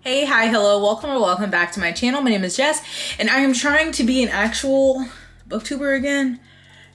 Hey, hi, hello, welcome or welcome back to my channel. My name is Jess, and I am trying to be an actual booktuber again.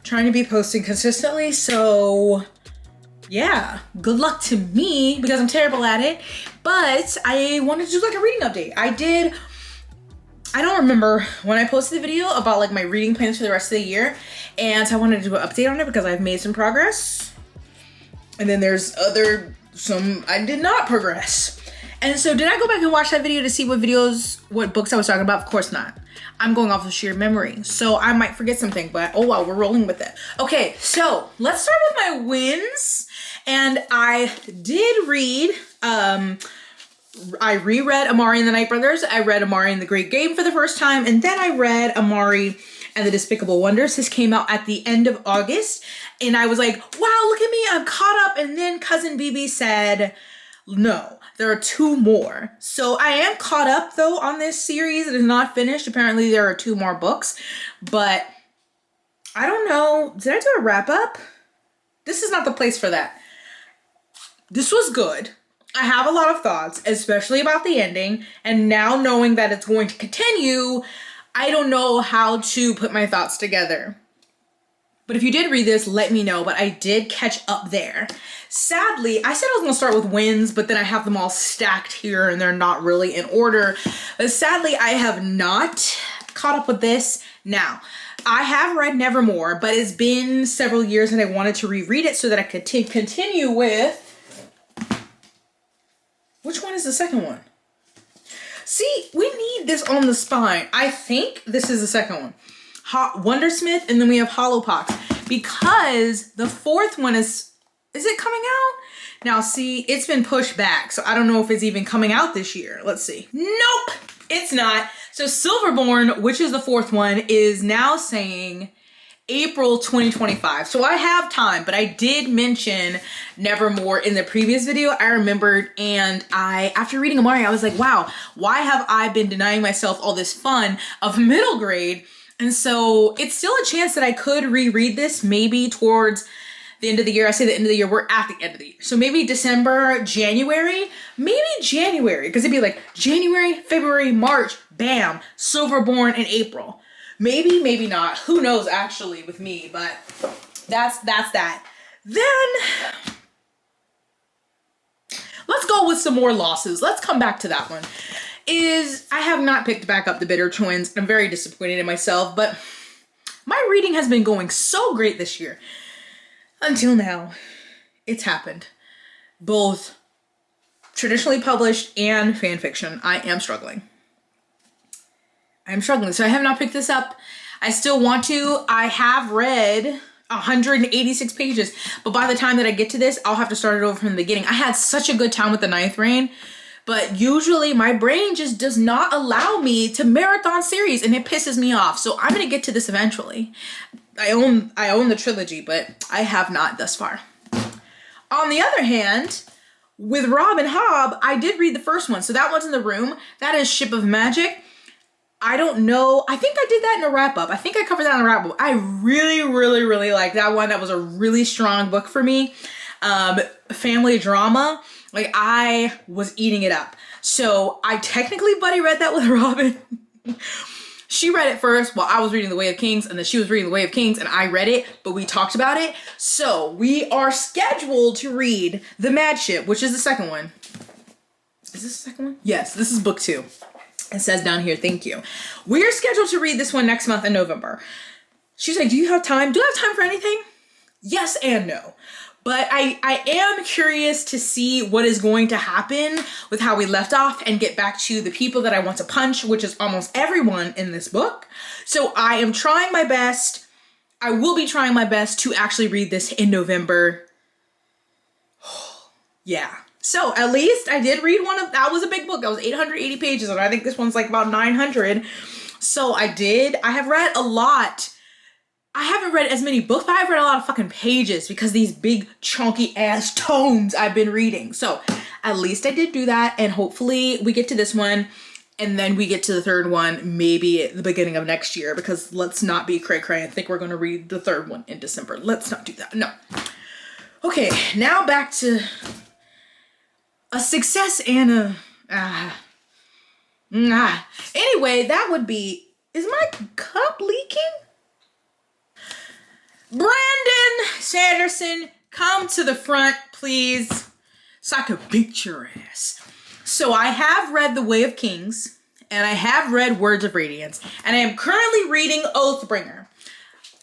Trying to be posting consistently, so yeah, good luck to me because I'm terrible at it. But I wanted to do like a reading update. I don't remember when I posted the video about like my reading plans for the rest of the year, and so I wanted to do an update on it because I've made some progress. And then there's some I did not progress. And so did I go back and watch that video to see what books I was talking about? Of course not. I'm going off of sheer memory. So I might forget something, but oh well, we're rolling with it. Okay, so let's start with my wins. And I did read, I reread Amari and the Night Brothers. I read Amari and the Great Game for the first time. And then I read Amari and the Despicable Wonders. This came out at the end of August. And I was like, wow, look at me, I'm caught up. And then Cousin BB said, no, there are two more. So I am caught up though on this series. It is not finished. Apparently there are two more books, but I don't know. Did I do a wrap up? This is not the place for that. This was good. I have a lot of thoughts, especially about the ending. And now knowing that it's going to continue, I don't know how to put my thoughts together. But if you did read this, let me know. But I did catch up there. Sadly, I said I was going to start with wins, but then I have them all stacked here and they're not really in order. But sadly, I have not caught up with this. Now, I have read Nevermore, but it's been several years and I wanted to reread it so that I could continue with... Which one is the second one? See, we need this on the spine. I think this is the second one. Wondersmith, and then we have Hollowpox, because the fourth one is it coming out? Now see, it's been pushed back, so I don't know if it's even coming out this year. Let's see. Nope, it's not. So Silverborn, which is the fourth one, is now saying April 2025. So I have time, but I did mention Nevermore in the previous video. I remembered, and after reading Amari, I was like, wow, why have I been denying myself all this fun of middle grade? And so it's still a chance that I could reread this maybe towards the end of the year. I say the end of the year, we're at the end of the year. So maybe December, January, because it'd be like January, February, March, bam, Silverborn in April. Maybe, maybe not. Who knows actually with me, but that's that. Then let's go with some more losses. Let's come back to that one. I have not picked back up The Bitter Twins. I'm very disappointed in myself, but my reading has been going so great this year. Until now, it's happened. Both traditionally published and fan fiction. I am struggling. So I have not picked this up. I still want to. I have read 186 pages, but by the time that I get to this, I'll have to start it over from the beginning. I had such a good time with the Ninth Reign, but usually my brain just does not allow me to marathon series and it pisses me off. So I'm going to get to this eventually. I own the trilogy, but I have not thus far. On the other hand, with Rob and Hob, I did read the first one. So that one's in the room. That is Ship of Magic. I don't know. I think I did that in a wrap up. I think I covered that in a wrap up. I really, really, really like that one. That was a really strong book for me. Family drama. Like I was eating it up. So I technically buddy read that with Robin. She read it first while I was reading The Way of Kings, and then she was reading The Way of Kings and I read it, but we talked about it. So we are scheduled to read The Mad Ship, which is the second one. Is this the second one? Yes, this is book 2. It says down here, thank you. We're scheduled to read this one next month in November. She's like, do you have time? Do I have time for anything? Yes and no. But I am curious to see what is going to happen with how we left off and get back to the people that I want to punch, which is almost everyone in this book. So I am trying my best. I will be trying my best to actually read this in November. Yeah. So at least I did read that was a big book. That was 880 pages, and I think this one's like about 900. So I have read a lot. I haven't read as many books, but I've read a lot of fucking pages because these big chunky ass tomes I've been reading. So at least I did do that, and hopefully we get to this one and then we get to the third one maybe at the beginning of next year, because let's not be cray-cray and think we're going to read the third one in December. Let's not do that. No. Okay, now back to a success and a Anyway, that would be, is my cup leaking? Brandon Sanderson, come to the front, please, so I could beat your ass. So I have read The Way of Kings, and I have read Words of Radiance, and I am currently reading Oathbringer.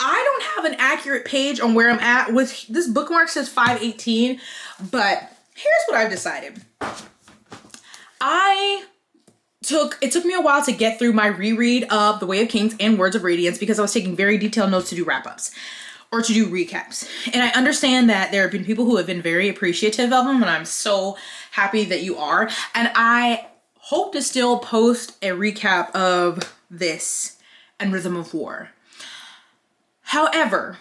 I don't have an accurate page on where I'm at with this bookmark says 518, but here's what I've decided. It took me a while to get through my reread of The Way of Kings and Words of Radiance because I was taking very detailed notes to do wrap-ups or to do recaps. And I understand that there have been people who have been very appreciative of them, and I'm so happy that you are. And I hope to still post a recap of this and Rhythm of War. However,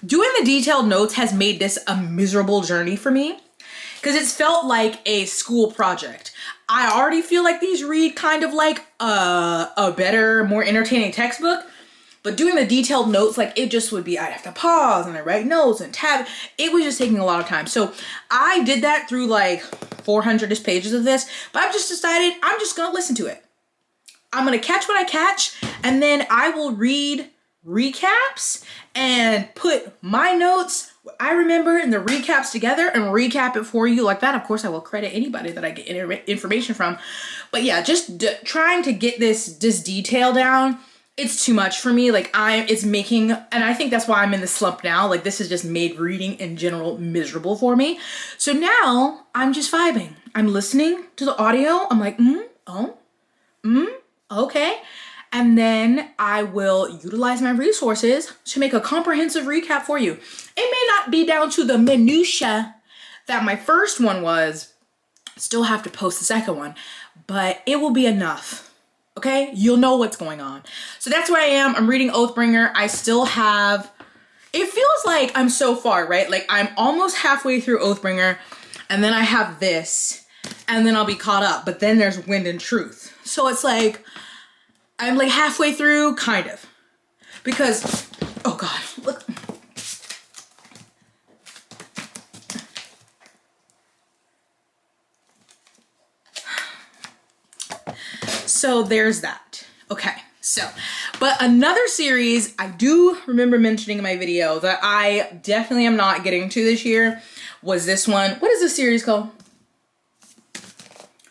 doing the detailed notes has made this a miserable journey for me because it's felt like a school project. I already feel like these read kind of like a better, more entertaining textbook, but doing the detailed notes, like it just would be, I'd have to pause and I write notes and tab. It was just taking a lot of time. So I did that through like 400-ish pages of this, but I've just decided I'm just gonna listen to it. I'm gonna catch what I catch, and then I will read recaps and put my notes, what I remember in the recaps together and recap it for you like that. Of course, I will credit anybody that I get information from. But yeah, just trying to get this detail down, it's too much for me. Like it's making, and I think that's why I'm in the slump now. Like this has just made reading in general miserable for me. So now I'm just vibing. I'm listening to the audio. I'm like, okay. And then I will utilize my resources to make a comprehensive recap for you. It may not be down to the minutia that my first one was. Still have to post the second one, but it will be enough. Okay? You'll know what's going on. So that's where I am. I'm reading Oathbringer. I still have, it feels like I'm so far, right? Like I'm almost halfway through Oathbringer, and then I have this, and then I'll be caught up. But then there's Wind and Truth. So it's like, I'm like halfway through, kind of. Because, oh God, look. So there's that. Okay, so, but another series I do remember mentioning in my video that I definitely am not getting to this year was this one. What is this series called?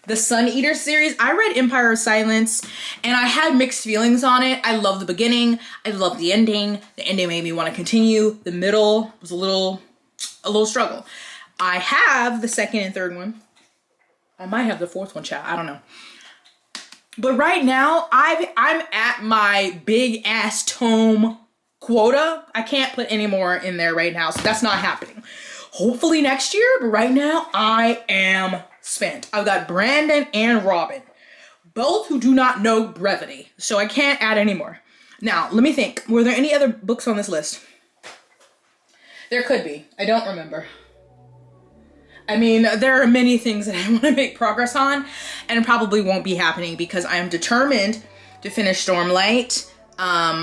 The Sun Eater series. I read Empire of Silence and I had mixed feelings on it. I love the beginning. I love the ending. The ending made me want to continue. The middle was a little struggle. I have the second and third one. I might have the fourth one, chat. I don't know. But right now, I'm at my big ass tome quota. I can't put any more in there right now, so that's not happening. Hopefully next year, but right now I am spent. I've got Brandon and Robin, both who do not know brevity, so I can't add any more. Now, let me think. Were there any other books on this list? There could be. I don't remember. I mean, there are many things that I want to make progress on, and probably won't be happening because I am determined to finish Stormlight,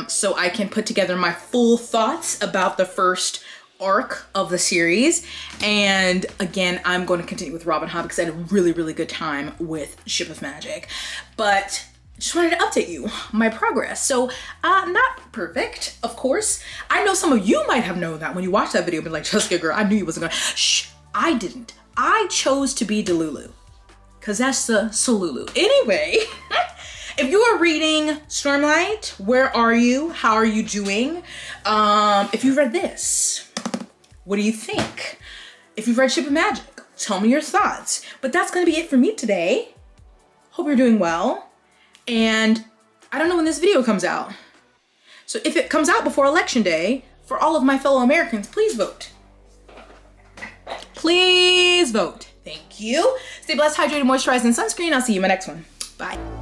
so I can put together my full thoughts about the first arc of the series. And again, I'm going to continue with Robin Hood because I had a really, really good time with Ship of Magic. But just wanted to update you my progress. So not perfect, of course. I know some of you might have known that when you watched that video, but like, Jessica girl, I knew you wasn't gonna. Shh, I didn't. I chose to be Delulu because that's the Solulu. Anyway, if you are reading Stormlight, where are you? How are you doing? If you read this, what do you think? If you've read Ship of Magic, tell me your thoughts. But that's gonna be it for me today. Hope you're doing well. And I don't know when this video comes out. So if it comes out before Election Day, for all of my fellow Americans, please vote. Please vote. Thank you. Stay blessed, hydrated, moisturized, and sunscreen. I'll see you in my next one. Bye.